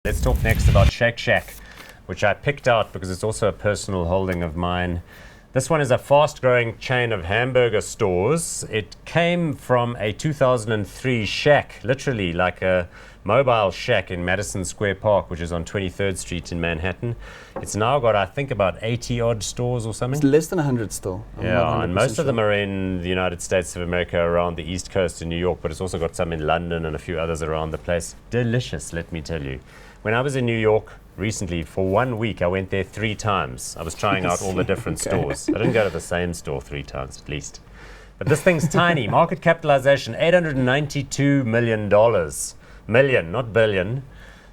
Let's talk next about SHAK, which I picked out because it's also a personal holding of mine. This one is a fast-growing chain of hamburger stores. It came from a 2003 SHAK, literally like a mobile shack in Madison Square Park, which is on 23rd Street in Manhattan. It's now got, I think, about 80-odd stores or something. It's less than 100 still. Yeah, and most of them are in the United States of America, around the East Coast in New York, but it's also got some in London and a few others around the place. Delicious, let me tell you. When I was in New York recently, for 1 week, I went there 3 times. I was trying out all the different stores. I didn't go to the same store 3 times, at least. But this thing's tiny. Market capitalization, $892 million. Million, not billion.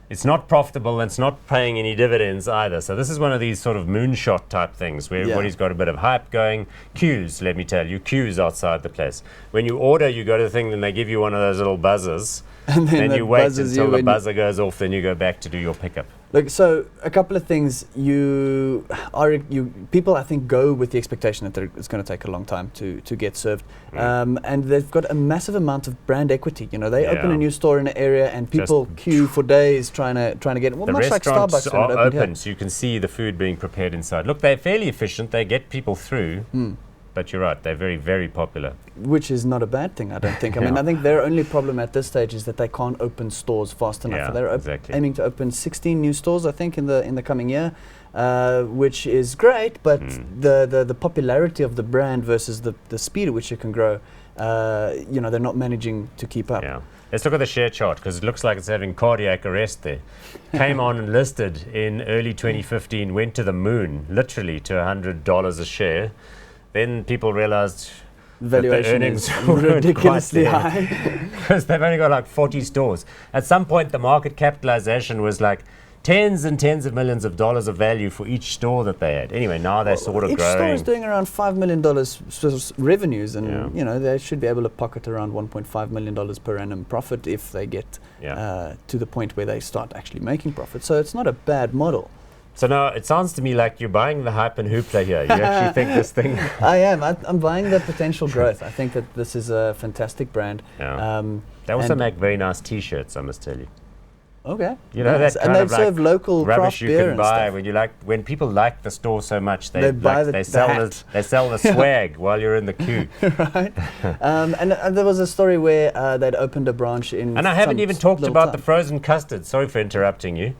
It's not profitable and it's not paying any dividends either. So this is one of these sort of moonshot type things where everybody's got a bit of hype going. Queues, let me tell you, queues outside the place. When you order, you go to the thing and they give you one of those little buzzers. And then you wait until the buzzer goes off, then you go back to do your pickup. Look, so a couple of things. People, I think, go with the expectation that it's going to take a long time to get served, and they've got a massive amount of brand equity. You know, they open a new store in an area, and people queue for days trying to get it. Well, the much like restaurants Starbucks are open, so you can see the food being prepared inside. Look, they're fairly efficient. They get people through. But you're right, they're very, very popular. Which is not a bad thing, I don't think. I mean, I think their only problem at this stage is that they can't open stores fast enough. Yeah, they're aiming to open 16 new stores, I think, in the coming year, which is great. But the popularity of the brand versus the speed at which it can grow, they're not managing to keep up. Yeah. Let's look at the share chart because it looks like it's having cardiac arrest there. Came on and listed in early 2015, went to the moon, literally to $100 a share. Then people realized valuation that the earnings is ridiculously high because they've only got like 40 stores. At some point, the market capitalization was like tens and tens of millions of dollars of value for each store that they had. Anyway, now they're sort of each growing. Each store is doing around $5 million revenues, and they should be able to pocket around $1.5 million per annum profit if they get to the point where they start actually making profit. So it's not a bad model. So now it sounds to me like you're buying the hype and hoopla here. You actually think this thing... I am. I'm buying the potential growth. I think that this is a fantastic brand. Yeah. They also make very nice T-shirts, I must tell you. Okay. You know, that kind and they of serve like local rubbish craft you beer can buy when people like the store so much they sell the swag while you're in the queue. Right. And there was a story where they'd opened a branch in. And I haven't even talked about the frozen custard. Sorry for interrupting you.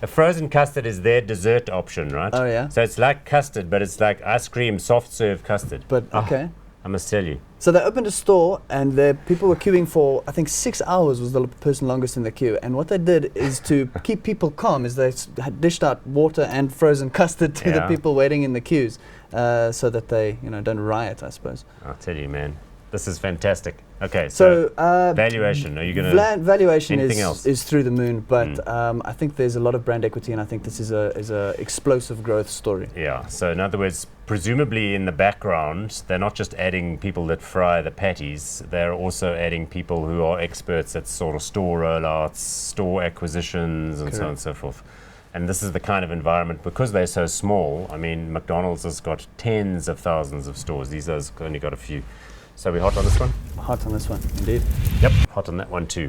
A frozen custard is their dessert option, right? Oh, yeah. So it's like custard, but it's like ice cream, soft serve custard. But, okay. I must tell you. So they opened a store, and people were queuing for, I think, 6 hours was the person longest in the queue. And what they did is to keep people calm is they had dished out water and frozen custard to the people waiting in the queues so that they, don't riot, I suppose. I'll tell you, man. This is fantastic. Okay, so valuation. Are you going to valuation is through the moon, but I think there's a lot of brand equity, and I think this is a explosive growth story. Yeah. So in other words, presumably in the background, they're not just adding people that fry the patties. They're also adding people who are experts at sort of store rollouts, store acquisitions, and so on and so forth. And this is the kind of environment, because they're so small. I mean, McDonald's has got tens of thousands of stores. These guys only got a few. So we hot on this one? Hot on this one, indeed. Yep, hot on that one too.